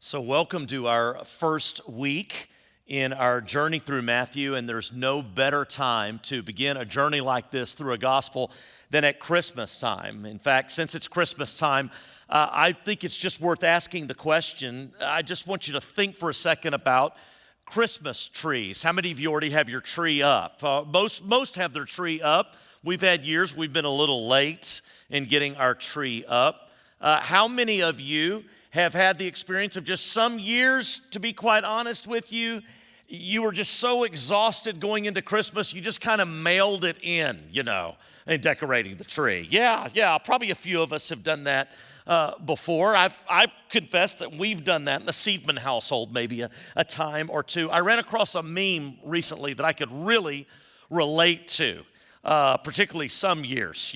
So, welcome to our first week in our journey through Matthew, and there's no better time to begin a journey like this through a gospel than at Christmas time. In fact, since it's Christmas time, I think it's just worth asking the question. I just want you to think for a second about Christmas trees. How many of you already have your tree up? Most have their tree up. We've had years we've been a little late in getting our tree up. How many of you have had the experience of just some years, to be quite honest with you, you were just so exhausted going into Christmas, you just kind of mailed it in, and decorating the tree. Yeah, probably a few of us have done that before. I've confessed that we've done that in the Seedman household maybe a time or two. I ran across a meme recently that I could really relate to, particularly some years,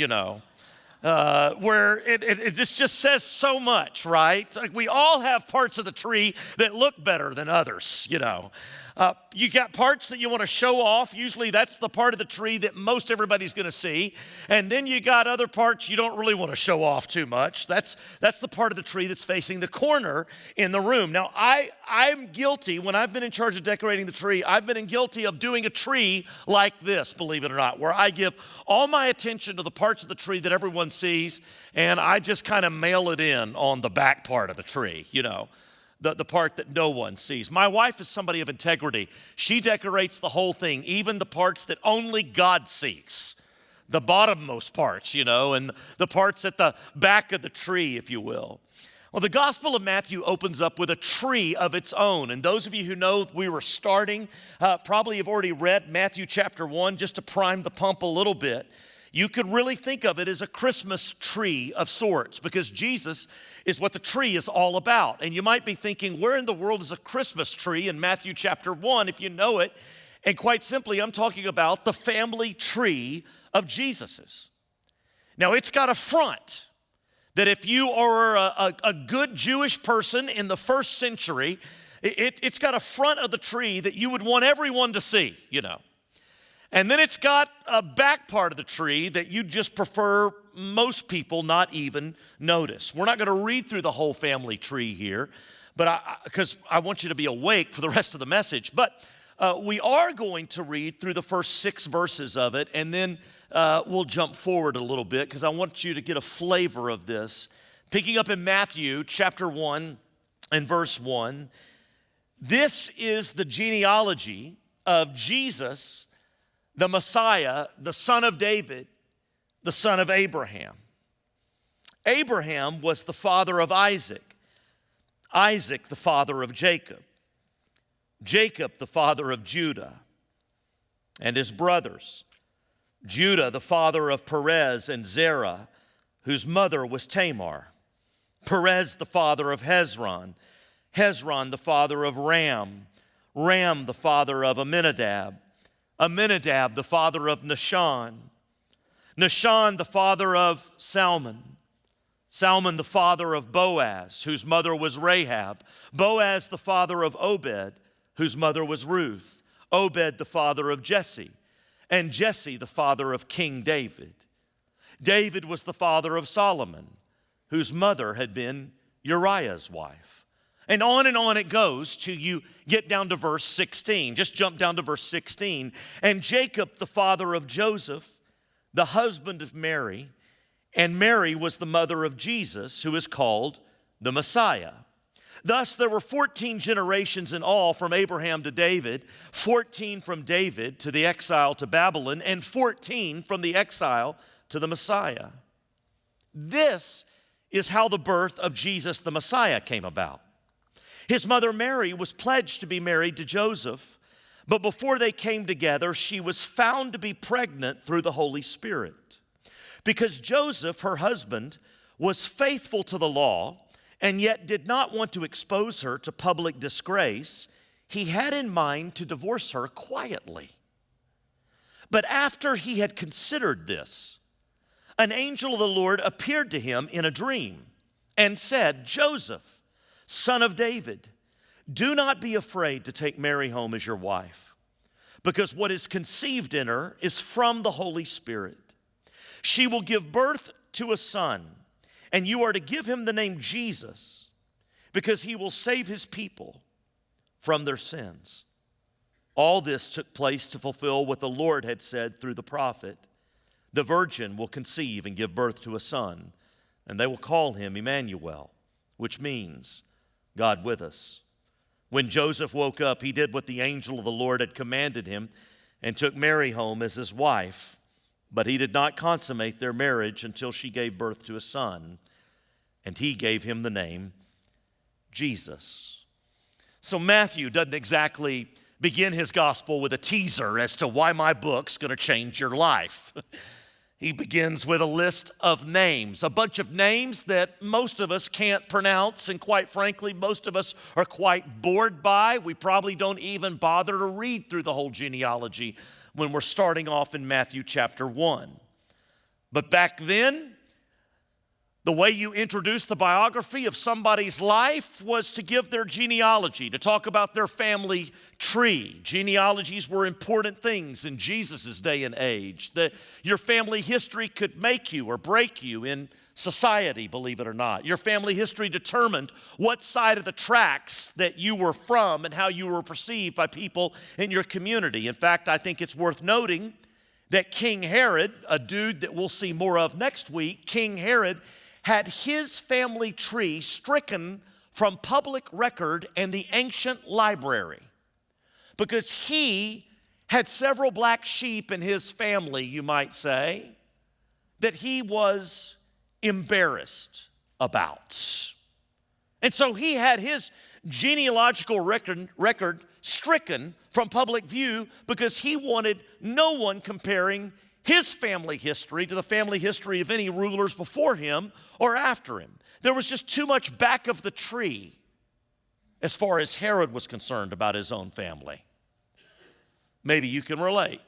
where this just says so much, right? Like we all have parts of the tree that look better than others, You got parts that you want to show off. Usually that's the part of the tree that most everybody's going to see. And then you got other parts you don't really want to show off too much. That's the part of the tree that's facing the corner in the room. Now, I'm guilty, when I've been in charge of decorating the tree, I've been guilty of doing a tree like this, believe it or not, where I give all my attention to the parts of the tree that everyone sees, and I just kind of mail it in on the back part of the tree, the part that no one sees. My wife is somebody of integrity. She decorates the whole thing, even the parts that only God sees. The bottommost parts, and the parts at the back of the tree, if you will. Well, the Gospel of Matthew opens up with a tree of its own. And those of you who know we were starting probably have already read Matthew chapter 1 just to prime the pump a little bit. You could really think of it as a Christmas tree of sorts because Jesus is what the tree is all about. And you might be thinking, where in the world is a Christmas tree in Matthew chapter 1 if you know it? And quite simply, I'm talking about the family tree of Jesus's. Now, it's got a front that if you are a good Jewish person in the first century, it's got a front of the tree that you would want everyone to see, And then it's got a back part of the tree that you just prefer most people not even notice. We're not going to read through the whole family tree here, but because I want you to be awake for the rest of the message. But we are going to read through the first 6 verses of it, and then we'll jump forward a little bit because I want you to get a flavor of this. Picking up in Matthew chapter 1 and verse 1, this is the genealogy of Jesus, the Messiah, the son of David, the son of Abraham. Abraham was the father of Isaac, Isaac the father of Jacob, Jacob the father of Judah and his brothers, Judah the father of Perez and Zerah, whose mother was Tamar, Perez the father of Hezron, Hezron the father of Ram, Ram the father of Amminadab, Amminadab, the father of Nahshon, Nahshon, the father of Salmon, Salmon, the father of Boaz, whose mother was Rahab, Boaz, the father of Obed, whose mother was Ruth, Obed, the father of Jesse, and Jesse, the father of King David. David was the father of Solomon, whose mother had been Uriah's wife. And on it goes till you get down to verse 16. Just jump down to verse 16. And Jacob, the father of Joseph, the husband of Mary, and Mary was the mother of Jesus, who is called the Messiah. Thus, there were 14 generations in all from Abraham to David, 14 from David to the exile to Babylon, and 14 from the exile to the Messiah. This is how the birth of Jesus the Messiah came about. His mother Mary was pledged to be married to Joseph, but before they came together, she was found to be pregnant through the Holy Spirit. Because Joseph, her husband, was faithful to the law and yet did not want to expose her to public disgrace, he had in mind to divorce her quietly. But after he had considered this, an angel of the Lord appeared to him in a dream and said, Joseph, son of David, do not be afraid to take Mary home as your wife, because what is conceived in her is from the Holy Spirit. She will give birth to a son, and you are to give him the name Jesus, because he will save his people from their sins. All this took place to fulfill what the Lord had said through the prophet. The virgin will conceive and give birth to a son, and they will call him Emmanuel, which means God with us. When Joseph woke up, he did what the angel of the Lord had commanded him and took Mary home as his wife. But he did not consummate their marriage until she gave birth to a son, and he gave him the name Jesus. So Matthew doesn't exactly begin his gospel with a teaser as to why my book's going to change your life. He begins with a list of names, a bunch of names that most of us can't pronounce, and quite frankly, most of us are quite bored by. We probably don't even bother to read through the whole genealogy when we're starting off in Matthew chapter 1. But back then, the way you introduced the biography of somebody's life was to give their genealogy, to talk about their family tree. Genealogies were important things in Jesus' day and age. That your family history could make you or break you in society, believe it or not. Your family history determined what side of the tracks that you were from and how you were perceived by people in your community. In fact, I think it's worth noting that King Herod, a dude that we'll see more of next week, King Herod had his family tree stricken from public record and the ancient library because he had several black sheep in his family, you might say, that he was embarrassed about. And so he had his genealogical record stricken from public view because he wanted no one comparing his family history to the family history of any rulers before him or after him. There was just too much back of the tree as far as Herod was concerned about his own family. Maybe you can relate.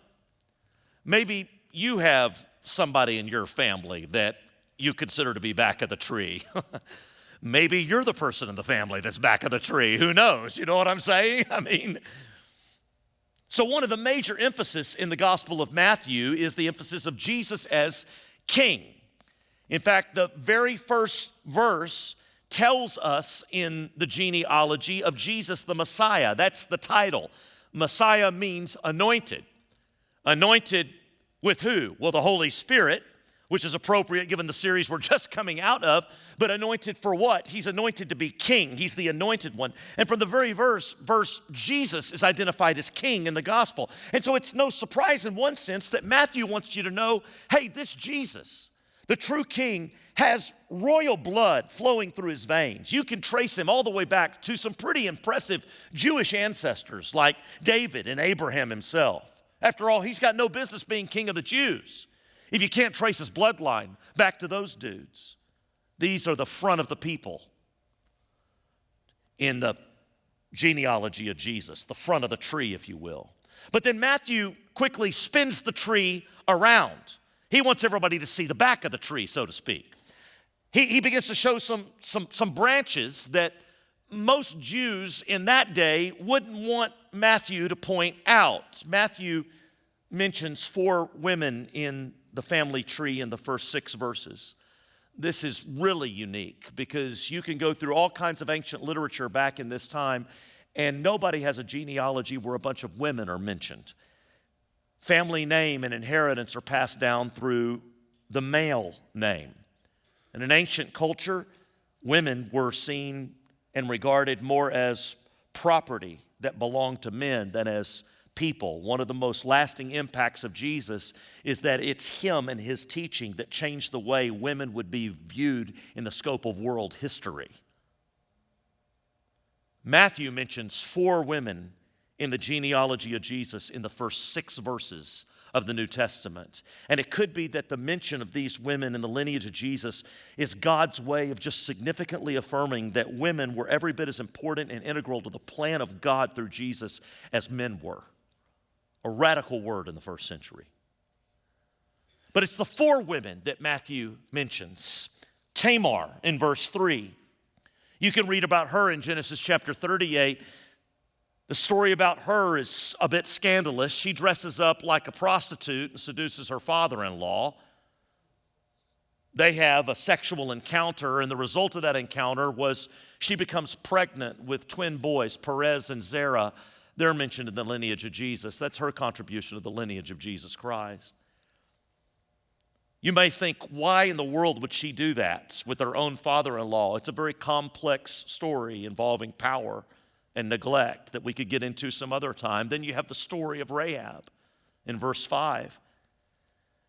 Maybe you have somebody in your family that you consider to be back of the tree. Maybe you're the person in the family that's back of the tree. Who knows? You know what I'm saying? So one of the major emphasis in the Gospel of Matthew is the emphasis of Jesus as king. In fact, the very first verse tells us in the genealogy of Jesus the Messiah. That's the title. Messiah means anointed. Anointed with who? Well, the Holy Spirit, which is appropriate given the series we're just coming out of, but anointed for what? He's anointed to be king. He's the anointed one. And from the very verse, Jesus is identified as king in the gospel. And so it's no surprise in one sense that Matthew wants you to know, hey, this Jesus, the true king, has royal blood flowing through his veins. You can trace him all the way back to some pretty impressive Jewish ancestors like David and Abraham himself. After all, he's got no business being king of the Jews if you can't trace his bloodline back to those dudes. These are the front of the people in the genealogy of Jesus, the front of the tree, if you will. But then Matthew quickly spins the tree around. He wants everybody to see the back of the tree, so to speak. He begins to show some branches that most Jews in that day wouldn't want Matthew to point out. Matthew mentions 4 women in the family tree in the first 6 verses. This is really unique because you can go through all kinds of ancient literature back in this time and nobody has a genealogy where a bunch of women are mentioned. Family name and inheritance are passed down through the male name. In an ancient culture, women were seen and regarded more as property that belonged to men than as people. One of the most lasting impacts of Jesus is that it's him and his teaching that changed the way women would be viewed in the scope of world history. Matthew mentions 4 women in the genealogy of Jesus in the first 6 verses of the New Testament. And it could be that the mention of these women in the lineage of Jesus is God's way of just significantly affirming that women were every bit as important and integral to the plan of God through Jesus as men were. A radical word in the first century. But it's the 4 women that Matthew mentions. Tamar in verse 3. You can read about her in Genesis chapter 38. The story about her is a bit scandalous. She dresses up like a prostitute and seduces her father-in-law. they have a sexual encounter, and the result of that encounter was she becomes pregnant with twin boys, Perez and Zerah. They're mentioned in the lineage of Jesus. That's her contribution to the lineage of Jesus Christ. You may think, why in the world would she do that with her own father-in-law? It's a very complex story involving power and neglect that we could get into some other time. Then you have the story of Rahab in verse 5.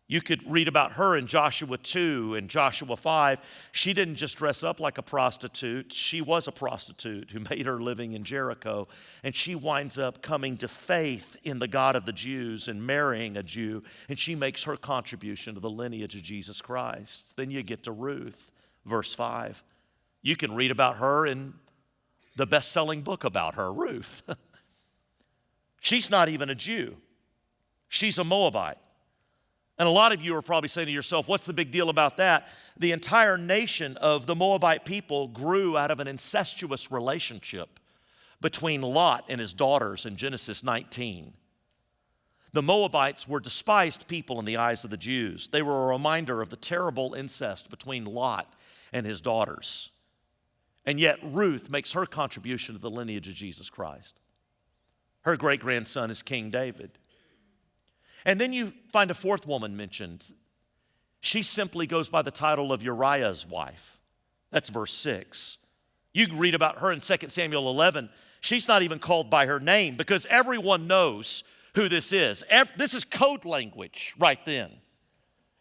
You could read about her in Joshua 2 and Joshua 5. She didn't just dress up like a prostitute. She was a prostitute who made her living in Jericho. And she winds up coming to faith in the God of the Jews and marrying a Jew. And she makes her contribution to the lineage of Jesus Christ. Then you get to Ruth, verse 5. You can read about her in the best-selling book about her, Ruth. She's not even a Jew. She's a Moabite. And a lot of you are probably saying to yourself, what's the big deal about that? The entire nation of the Moabite people grew out of an incestuous relationship between Lot and his daughters in Genesis 19. The Moabites were despised people in the eyes of the Jews. They were a reminder of the terrible incest between Lot and his daughters. And yet Ruth makes her contribution to the lineage of Jesus Christ. Her great-grandson is King David. And then you find a fourth woman mentioned. She simply goes by the title of Uriah's wife. That's verse 6. You can read about her in 2 Samuel 11. She's not even called by her name because everyone knows who this is. This is code language right then.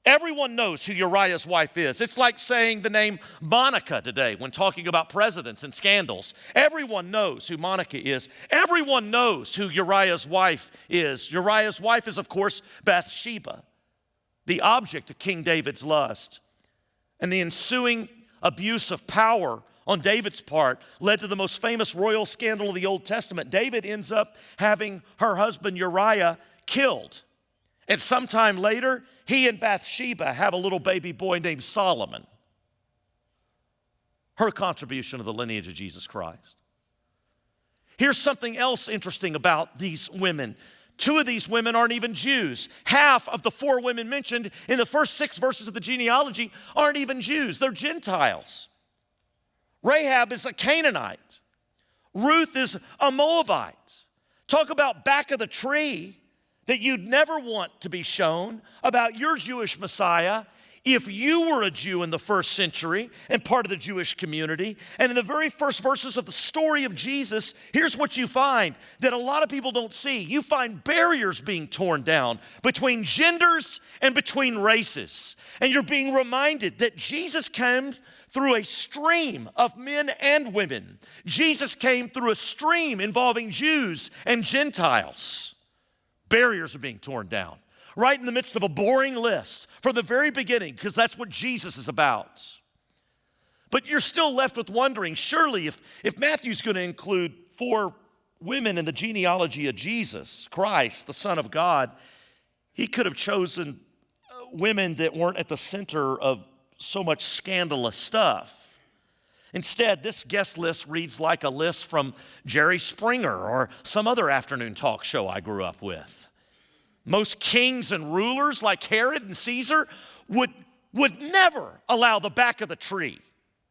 Everyone knows who Uriah's wife is. It's like saying the name Monica today when talking about presidents and scandals. Everyone knows who Monica is. Everyone knows who Uriah's wife is. Uriah's wife is, of course, Bathsheba, the object of King David's lust. And the ensuing abuse of power on David's part led to the most famous royal scandal of the Old Testament. David ends up having her husband Uriah killed. And sometime later, he and Bathsheba have a little baby boy named Solomon. Her contribution to the lineage of Jesus Christ. Here's something else interesting about these women. Two of these women aren't even Jews. Half of the four women mentioned in the first 6 verses of the genealogy aren't even Jews. They're Gentiles. Rahab is a Canaanite. Ruth is a Moabite. Talk about back of the tree that you'd never want to be shown about your Jewish Messiah if you were a Jew in the first century and part of the Jewish community. And in the very first verses of the story of Jesus, here's what you find that a lot of people don't see. You find barriers being torn down between genders and between races. And you're being reminded that Jesus came through a stream of men and women. Jesus came through a stream involving Jews and Gentiles. Barriers are being torn down right in the midst of a boring list from the very beginning, because that's what Jesus is about. But you're still left with wondering, surely if Matthew's going to include 4 women in the genealogy of Jesus Christ, the Son of God, he could have chosen women that weren't at the center of so much scandalous stuff. Instead, this guest list reads like a list from Jerry Springer or some other afternoon talk show I grew up with. Most kings and rulers like Herod and Caesar would never allow the back of the tree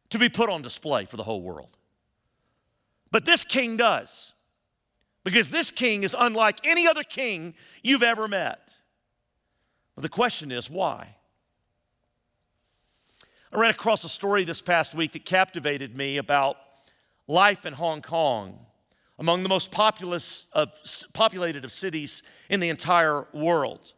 to be put on display for the whole world. But this king does, because this king is unlike any other king you've ever met. But the question is, why? I ran across a story this past week that captivated me about life in Hong Kong, among the most populated of cities in the entire world.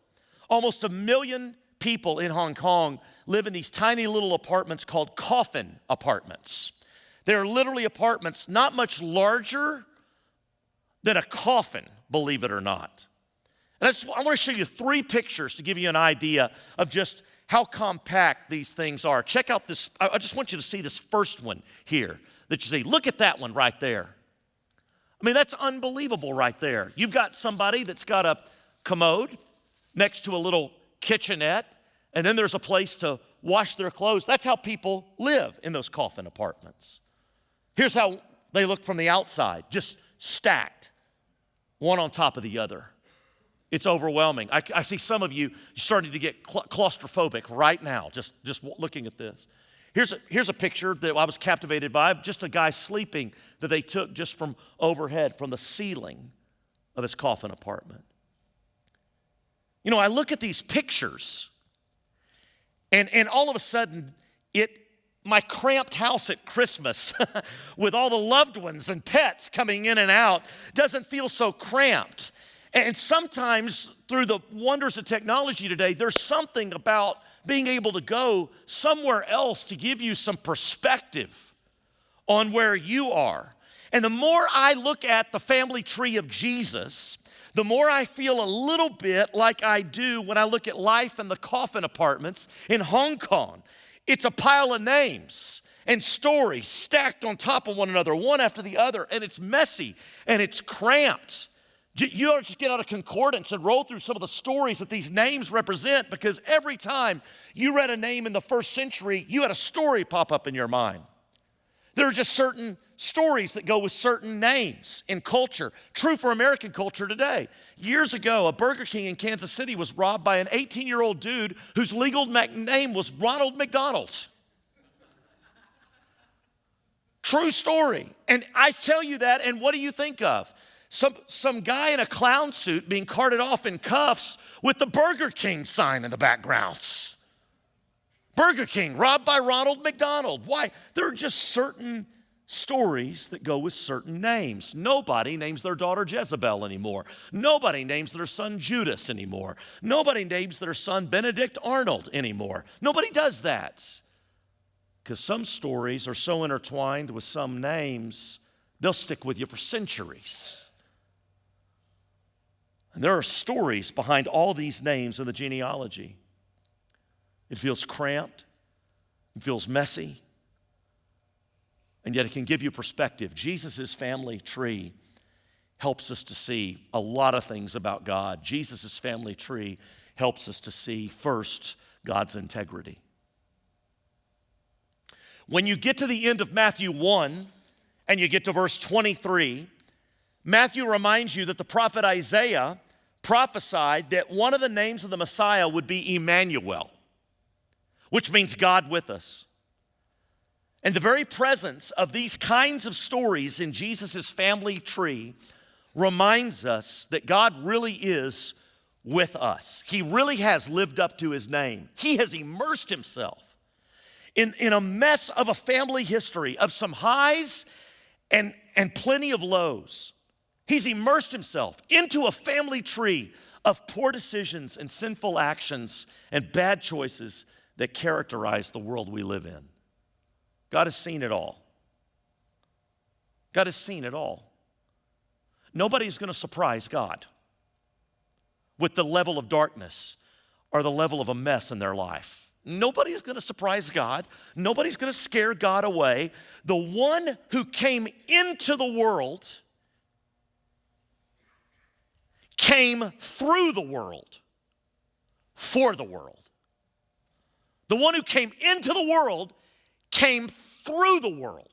Almost 1 million people in Hong Kong live in these tiny little apartments called coffin apartments. They're literally apartments not much larger than a coffin, believe it or not. And I want to show you 3 pictures to give you an idea of just how compact these things are. Check out this. I just want you to see this first one here that you see. Look at that one right there. I mean, that's unbelievable right there. You've got somebody that's got a commode next to a little kitchenette, and then there's a place to wash their clothes. That's how people live in those coffin apartments. Here's how they look from the outside, just stacked, one on top of the other. It's overwhelming. I see some of you starting to get claustrophobic right now, just looking at this. Here's a picture that I was captivated by, just a guy sleeping that they took just from overhead, from the ceiling of his coffin apartment. You know, I look at these pictures, and all of a sudden, my cramped house at Christmas with all the loved ones and pets coming in and out doesn't feel so cramped. And sometimes through the wonders of technology today, there's something about being able to go somewhere else to give you some perspective on where you are. And the more I look at the family tree of Jesus, the more I feel a little bit like I do when I look at life in the coffin apartments in Hong Kong. It's a pile of names and stories stacked on top of one another, one after the other, and it's messy and it's cramped. You ought to just get out a concordance and roll through some of the stories that these names represent, because every time you read a name in the first century, you had a story pop up in your mind. There are just certain stories that go with certain names in culture. True for American culture today. Years ago, a Burger King in Kansas City was robbed by an 18-year-old dude whose legal name was Ronald McDonald. True story. And I tell you that, and what do you think of? Some guy in a clown suit being carted off in cuffs with the Burger King sign in the background. Burger King, robbed by Ronald McDonald. Why? There are just certain stories that go with certain names. Nobody names their daughter Jezebel anymore. Nobody names their son Judas anymore. Nobody names their son Benedict Arnold anymore. Nobody does that. Because some stories are so intertwined with some names, they'll stick with you for centuries. And there are stories behind all these names in the genealogy. It feels cramped. It feels messy. And yet it can give you perspective. Jesus' family tree helps us to see a lot of things about God. Jesus' family tree helps us to see, first, God's integrity. When you get to the end of Matthew 1 and you get to verse 23, Matthew reminds you that the prophet Isaiah prophesied that one of the names of the Messiah would be Emmanuel, which means God with us. And the very presence of these kinds of stories in Jesus' family tree reminds us that God really is with us. He really has lived up to his name. He has immersed himself in a mess of a family history of some highs and plenty of lows. He's immersed himself into a family tree of poor decisions and sinful actions and bad choices that characterize the world we live in. God has seen it all. God has seen it all. Nobody's going to surprise God with the level of darkness or the level of a mess in their life. Nobody's going to surprise God. Nobody's going to scare God away. The one who came into the world came through the world for the world. The one who came into the world came through the world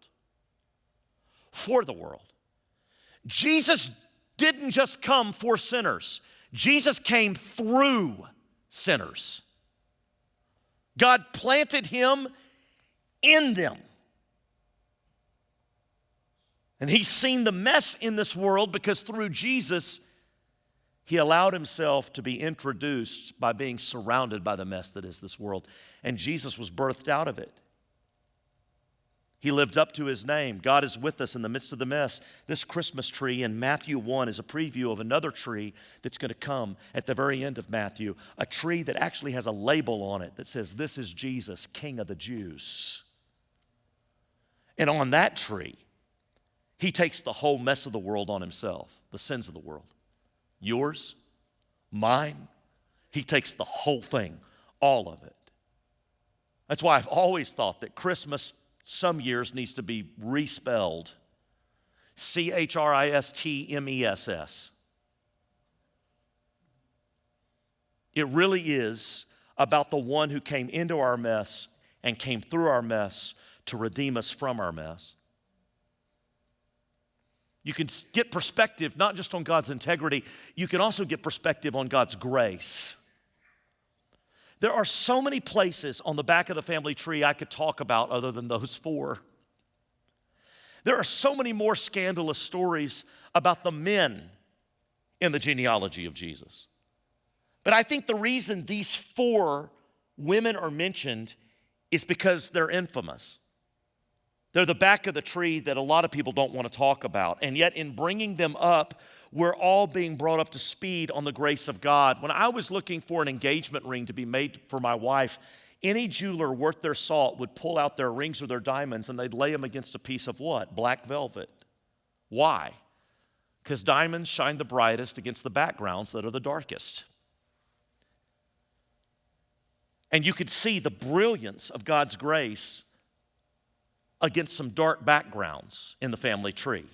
for the world. Jesus didn't just come for sinners. Jesus came through sinners. God planted him in them. And he's seen the mess in this world because through Jesus, he allowed himself to be introduced by being surrounded by the mess that is this world. And Jesus was birthed out of it. He lived up to his name. God is with us in the midst of the mess. This Christmas tree in Matthew 1 is a preview of another tree that's going to come at the very end of Matthew, a tree that actually has a label on it that says, "This is Jesus, King of the Jews." And on that tree, he takes the whole mess of the world on himself, the sins of the world. Yours, mine. He takes the whole thing, all of it. That's why I've always thought that Christmas some years needs to be respelled Christmess. It really is about the one who came into our mess and came through our mess to redeem us from our mess. You can get perspective not just on God's integrity, you can also get perspective on God's grace. There are so many places on the back of the family tree I could talk about other than those four. There are so many more scandalous stories about the men in the genealogy of Jesus. But I think the reason these four women are mentioned is because they're infamous. They're the back of the tree that a lot of people don't want to talk about. And yet in bringing them up, we're all being brought up to speed on the grace of God. When I was looking for an engagement ring to be made for my wife, any jeweler worth their salt would pull out their rings or their diamonds and they'd lay them against a piece of what? Black velvet. Why? Because diamonds shine the brightest against the backgrounds that are the darkest. And you could see the brilliance of God's grace against some dark backgrounds in the family tree.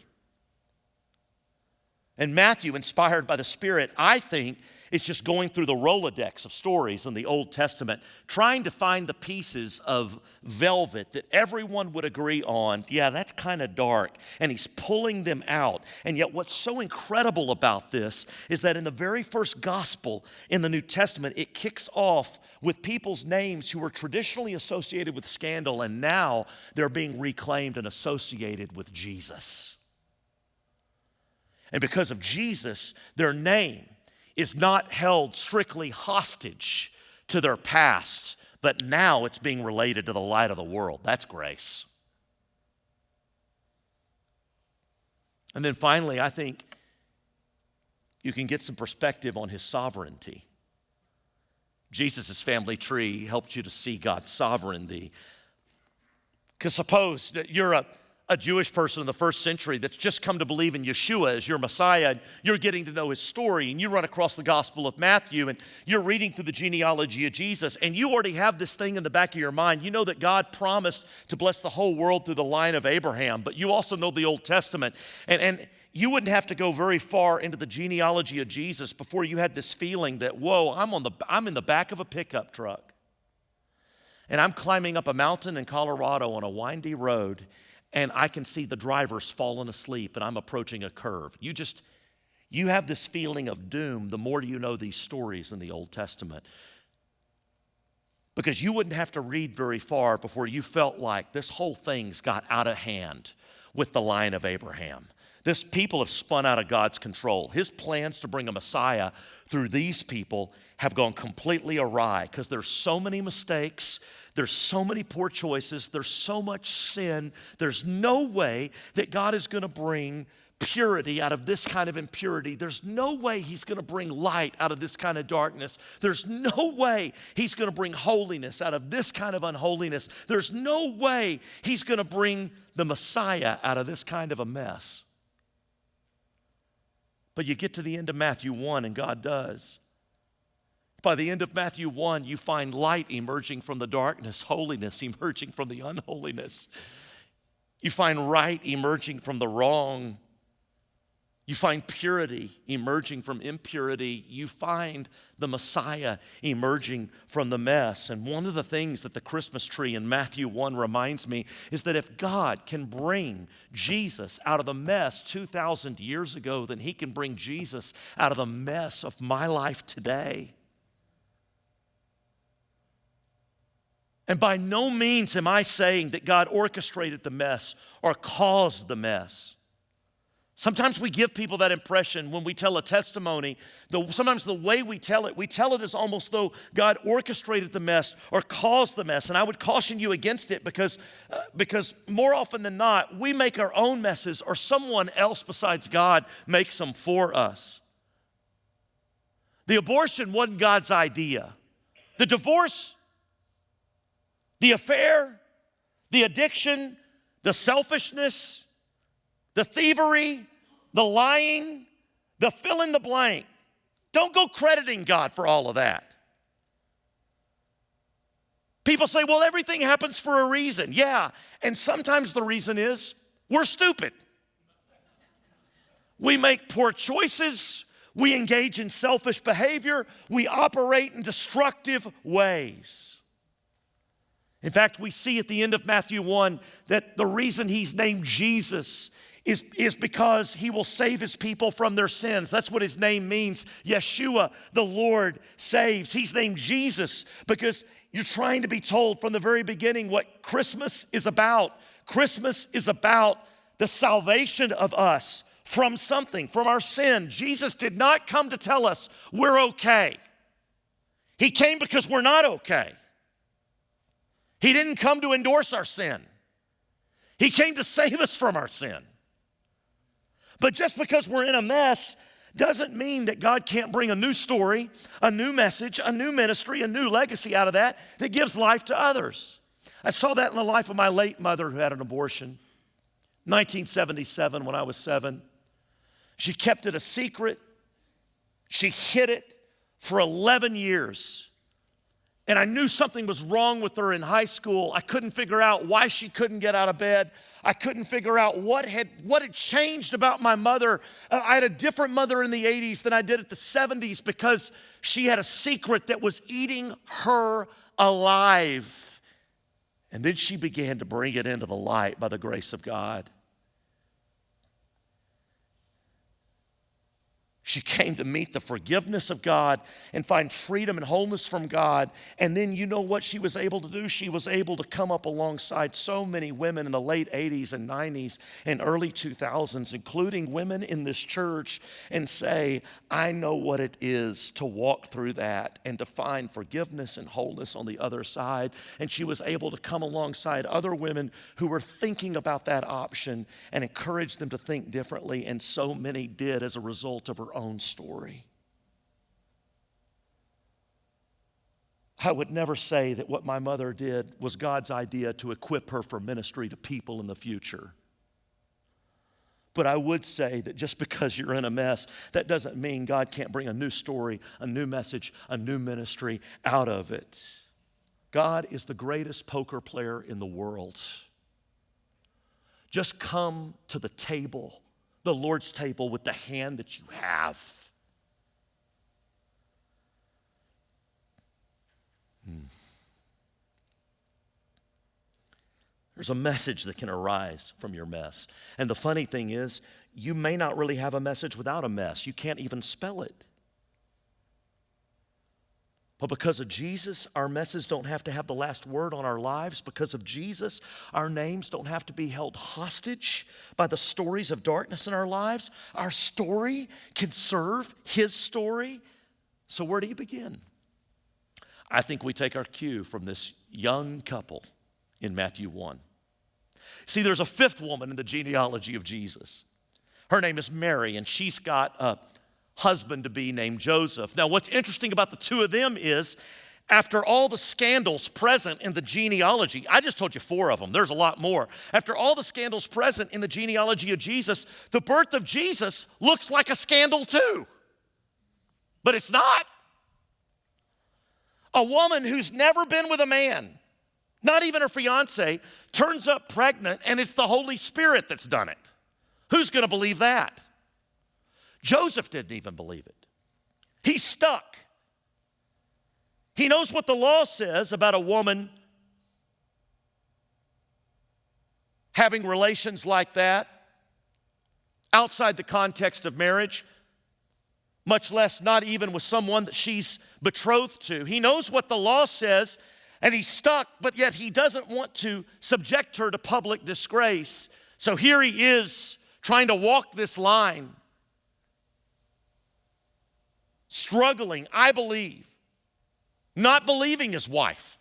And Matthew, inspired by the Spirit, I think, is just going through the Rolodex of stories in the Old Testament, trying to find the pieces of velvet that everyone would agree on, yeah, that's kind of dark, and he's pulling them out. And yet what's so incredible about this is that in the very first gospel in the New Testament, it kicks off with people's names who were traditionally associated with scandal, and now they're being reclaimed and associated with Jesus. And because of Jesus, their name is not held strictly hostage to their past, but now it's being related to the light of the world. That's grace. And then finally, I think you can get some perspective on his sovereignty. Jesus' family tree helped you to see God's sovereignty. Because suppose that you're a Jewish person in the first century that's just come to believe in Yeshua as your Messiah, and you're getting to know his story, and you run across the Gospel of Matthew, and you're reading through the genealogy of Jesus, and you already have this thing in the back of your mind. You know that God promised to bless the whole world through the line of Abraham, but you also know the Old Testament, and you wouldn't have to go very far into the genealogy of Jesus before you had this feeling that, whoa, I'm in the back of a pickup truck, and I'm climbing up a mountain in Colorado on a windy road, and I can see the driver's fallen asleep and I'm approaching a curve. You have this feeling of doom the more you know these stories in the Old Testament. Because you wouldn't have to read very far before you felt like this whole thing's got out of hand with the line of Abraham. This people have spun out of God's control. His plans to bring a Messiah through these people have gone completely awry because there's so many mistakes. There's so many poor choices. There's so much sin. There's no way that God is going to bring purity out of this kind of impurity. There's no way he's going to bring light out of this kind of darkness. There's no way he's going to bring holiness out of this kind of unholiness. There's no way he's going to bring the Messiah out of this kind of a mess. But you get to the end of Matthew 1 and God does. By the end of Matthew 1, you find light emerging from the darkness, holiness emerging from the unholiness. You find right emerging from the wrong. You find purity emerging from impurity. You find the Messiah emerging from the mess. And one of the things that the Christmas tree in Matthew 1 reminds me is that if God can bring Jesus out of the mess 2,000 years ago, then he can bring Jesus out of the mess of my life today. And by no means am I saying that God orchestrated the mess or caused the mess. Sometimes we give people that impression when we tell a testimony. Sometimes the way we tell it as almost though God orchestrated the mess or caused the mess. And I would caution you against it because more often than not, we make our own messes or someone else besides God makes them for us. The abortion wasn't God's idea. The divorce, the affair, the addiction, the selfishness, the thievery, the lying, the fill in the blank. Don't go crediting God for all of that. People say, well, everything happens for a reason. Yeah, and sometimes the reason is we're stupid. We make poor choices. We engage in selfish behavior. We operate in destructive ways. In fact, we see at the end of Matthew 1 that the reason he's named Jesus is because he will save his people from their sins. That's what his name means. Yeshua, the Lord, saves. He's named Jesus because you're trying to be told from the very beginning what Christmas is about. Christmas is about the salvation of us from something, from our sin. Jesus did not come to tell us we're okay. He came because we're not okay. He didn't come to endorse our sin. He came to save us from our sin. But just because we're in a mess doesn't mean that God can't bring a new story, a new message, a new ministry, a new legacy out of that gives life to others. I saw that in the life of my late mother who had an abortion. 1977 when I was 7. She kept it a secret. She hid it for 11 years. And I knew something was wrong with her in high school. I couldn't figure out why she couldn't get out of bed. I couldn't figure out what had changed about my mother. I had a different mother in the 80s than I did at the 70s because she had a secret that was eating her alive. And then she began to bring it into the light by the grace of God. She came to meet the forgiveness of God and find freedom and wholeness from God. And then you know what she was able to do? She was able to come up alongside so many women in the late 80s and 90s and early 2000s, including women in this church, and say, I know what it is to walk through that and to find forgiveness and wholeness on the other side. And she was able to come alongside other women who were thinking about that option and encourage them to think differently. And so many did as a result of her own story. I would never say that what my mother did was God's idea to equip her for ministry to people in the future. But I would say that just because you're in a mess, that doesn't mean God can't bring a new story, a new message, a new ministry out of it. God is the greatest poker player in the world. Just come to the table, the Lord's table, with the hand that you have. There's a message that can arise from your mess. And the funny thing is, you may not really have a message without a mess. You can't even spell it. But because of Jesus, our messes don't have to have the last word on our lives. Because of Jesus, our names don't have to be held hostage by the stories of darkness in our lives. Our story can serve His story. So where do you begin? I think we take our cue from this young couple in Matthew 1. See, there's a fifth woman in the genealogy of Jesus. Her name is Mary, and she's got a husband-to-be named Joseph. Now, what's interesting about the two of them is, after all the scandals present in the genealogy, I just told you 4 of them, there's a lot more. After all the scandals present in the genealogy of Jesus, the birth of Jesus looks like a scandal too. But it's not. A woman who's never been with a man, not even her fiance, turns up pregnant, and it's the Holy Spirit that's done it. Who's going to believe that? Joseph didn't even believe it. He's stuck. He knows what the law says about a woman having relations like that outside the context of marriage, much less not even with someone that she's betrothed to. He knows what the law says, and he's stuck, but yet he doesn't want to subject her to public disgrace. So here he is trying to walk this line, struggling, I believe, not believing his wife,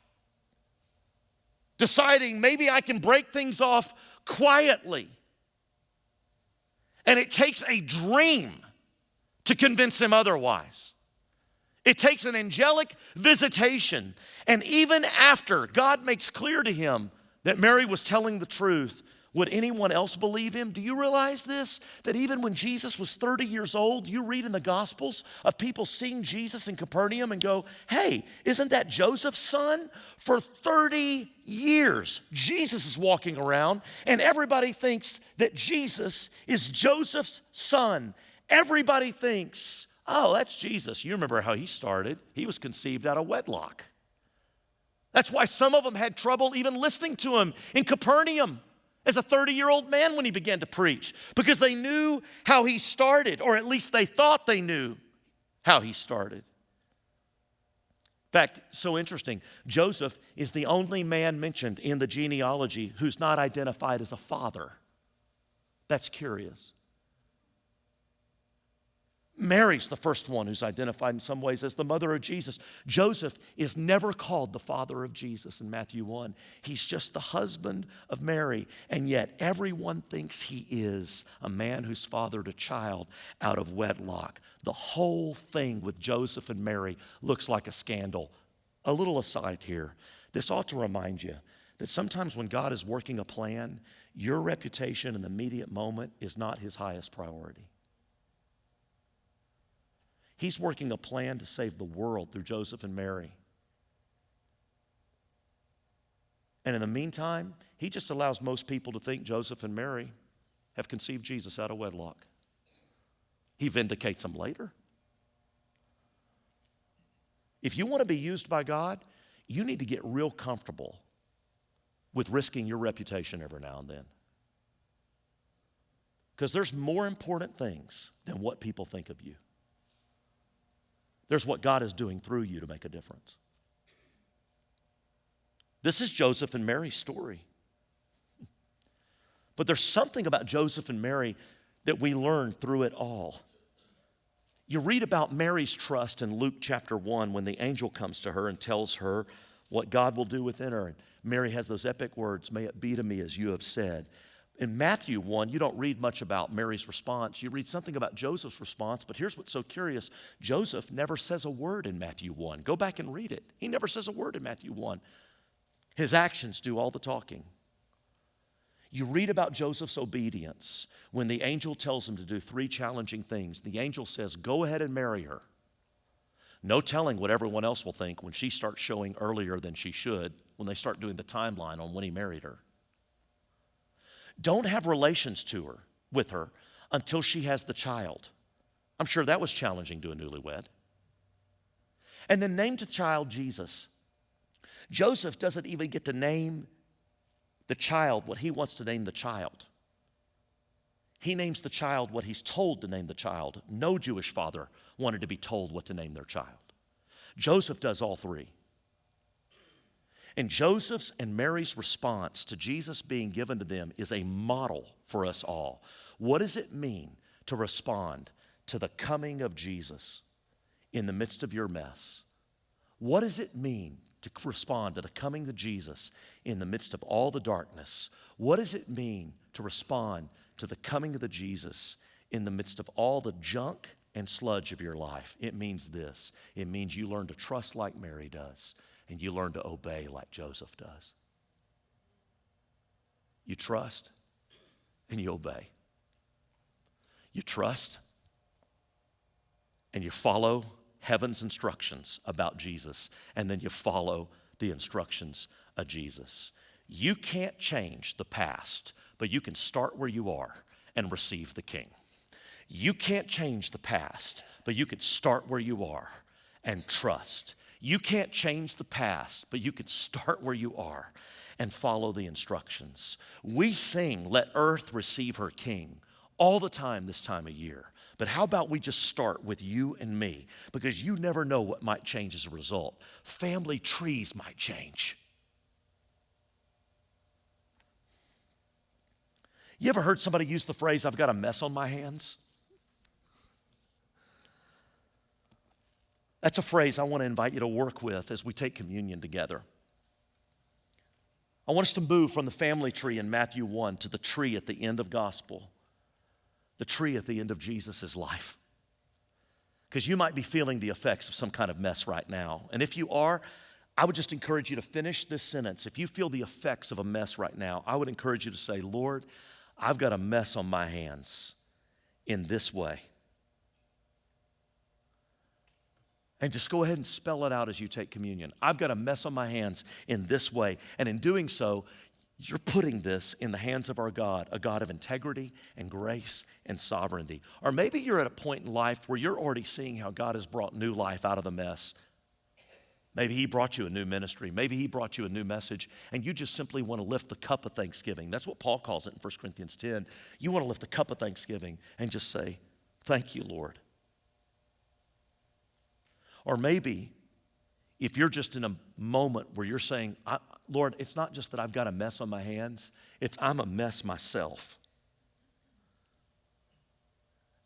deciding maybe I can break things off quietly. And it takes a dream to convince him otherwise. It takes an angelic visitation. And even after God makes clear to him that Mary was telling the truth, would anyone else believe him? Do you realize this? That even when Jesus was 30 years old, you read in the Gospels of people seeing Jesus in Capernaum and go, hey, isn't that Joseph's son? For 30 years, Jesus is walking around and everybody thinks that Jesus is Joseph's son. Everybody thinks, oh, that's Jesus. You remember how he started. He was conceived out of wedlock. That's why some of them had trouble even listening to him in Capernaum. as a 30-year-old man when he began to preach, because they knew how he started, or at least they thought they knew how he started. In fact, so interesting, Joseph is the only man mentioned in the genealogy who's not identified as a father. That's curious. Mary's the first one who's identified in some ways as the mother of Jesus. Joseph is never called the father of Jesus in Matthew 1. He's just the husband of Mary, and yet everyone thinks he is a man who's fathered a child out of wedlock. The whole thing with Joseph and Mary looks like a scandal. A little aside here, this ought to remind you that sometimes when God is working a plan, your reputation in the immediate moment is not his highest priority. He's working a plan to save the world through Joseph and Mary. And in the meantime, he just allows most people to think Joseph and Mary have conceived Jesus out of wedlock. He vindicates them later. If you want to be used by God, you need to get real comfortable with risking your reputation every now and then. Because there's more important things than what people think of you. There's what God is doing through you to make a difference. This is Joseph and Mary's story. But there's something about Joseph and Mary that we learn through it all. You read about Mary's trust in Luke chapter 1 when the angel comes to her and tells her what God will do within her. And Mary has those epic words, "May it be to me as you have said." In Matthew 1, you don't read much about Mary's response. You read something about Joseph's response, but here's what's so curious. Joseph never says a word in Matthew 1. Go back and read it. He never says a word in Matthew 1. His actions do all the talking. You read about Joseph's obedience when the angel tells him to do 3 challenging things. The angel says, go ahead and marry her. No telling what everyone else will think when she starts showing earlier than she should, when they start doing the timeline on when he married her. Don't have relations with her until she has the child. I'm sure that was challenging to a newlywed. And then name the child Jesus. Joseph doesn't even get to name the child what he wants to name the child. He names the child what he's told to name the child. No Jewish father wanted to be told what to name their child. Joseph does all 3. And Joseph's and Mary's response to Jesus being given to them is a model for us all. What does it mean to respond to the coming of Jesus in the midst of your mess? What does it mean to respond to the coming of Jesus in the midst of all the darkness? What does it mean to respond to the coming of the Jesus in the midst of all the junk and sludge of your life? It means this. It means you learn to trust like Mary does. And you learn to obey like Joseph does. You trust and you obey. You trust and you follow heaven's instructions about Jesus, and then you follow the instructions of Jesus. You can't change the past, but you can start where you are and receive the King. You can't change the past, but you can start where you are and trust. You can't change the past, but you can start where you are and follow the instructions. We sing, "Let earth receive her King," all the time this time of year. But how about we just start with you and me? Because you never know what might change as a result. Family trees might change. You ever heard somebody use the phrase, "I've got a mess on my hands"? That's a phrase I want to invite you to work with as we take communion together. I want us to move from the family tree in Matthew 1 to the tree at the end of gospel, the tree at the end of Jesus' life. Because you might be feeling the effects of some kind of mess right now. And if you are, I would just encourage you to finish this sentence. If you feel the effects of a mess right now, I would encourage you to say, "Lord, I've got a mess on my hands in this way." And just go ahead and spell it out as you take communion. I've got a mess on my hands in this way. And in doing so, you're putting this in the hands of our God, a God of integrity and grace and sovereignty. Or maybe you're at a point in life where you're already seeing how God has brought new life out of the mess. Maybe he brought you a new ministry. Maybe he brought you a new message, and you just simply want to lift the cup of thanksgiving. That's what Paul calls it in 1 Corinthians 10. You want to lift the cup of thanksgiving and just say, thank you, Lord. Or maybe if you're just in a moment where you're saying, Lord, it's not just that I've got a mess on my hands, it's I'm a mess myself.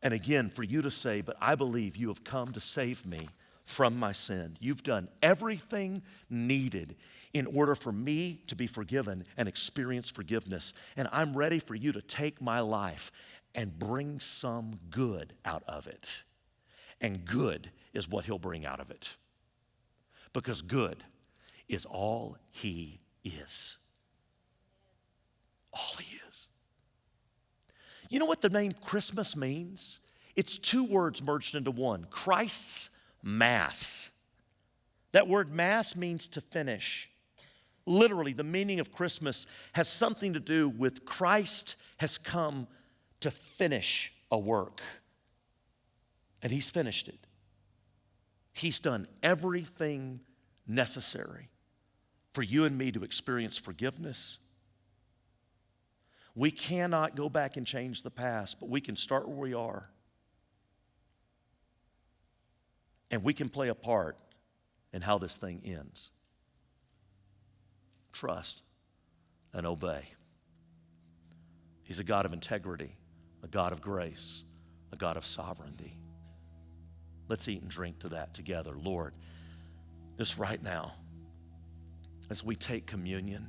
And again, for you to say, but I believe you have come to save me from my sin. You've done everything needed in order for me to be forgiven and experience forgiveness. And I'm ready for you to take my life and bring some good out of it. And good is what he'll bring out of it. Because good is all he is. All he is. You know what the name Christmas means? It's two words merged into one. Christ's Mass. That word mass means to finish. Literally, the meaning of Christmas has something to do with Christ has come to finish a work. And he's finished it. He's done everything necessary for you and me to experience forgiveness. We cannot go back and change the past, but we can start where we are. And we can play a part in how this thing ends. Trust and obey. He's a God of integrity, a God of grace, a God of sovereignty. Let's eat and drink to that together. Lord, just right now, as we take communion,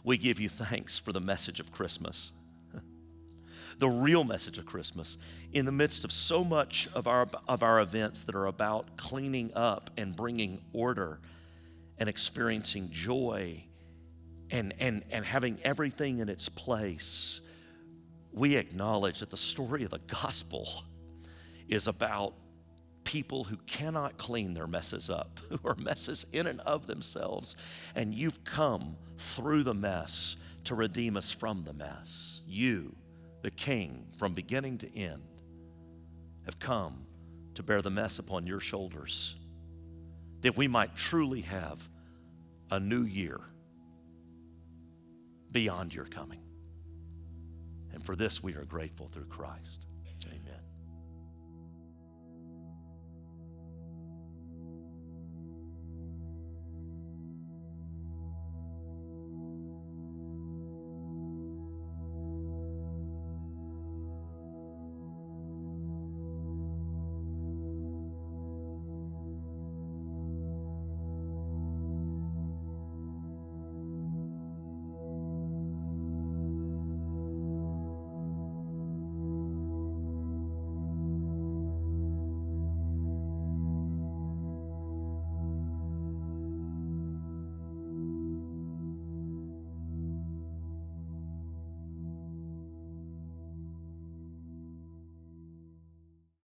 we give you thanks for the message of Christmas. The real message of Christmas, in the midst of so much of our events that are about cleaning up and bringing order and experiencing joy and having everything in its place, we acknowledge that the story of the gospel is about people who cannot clean their messes up, who are messes in and of themselves, and you've come through the mess to redeem us from the mess. You, the King, from beginning to end, have come to bear the mess upon your shoulders, that we might truly have a new year beyond your coming. And for this we are grateful through Christ. Amen.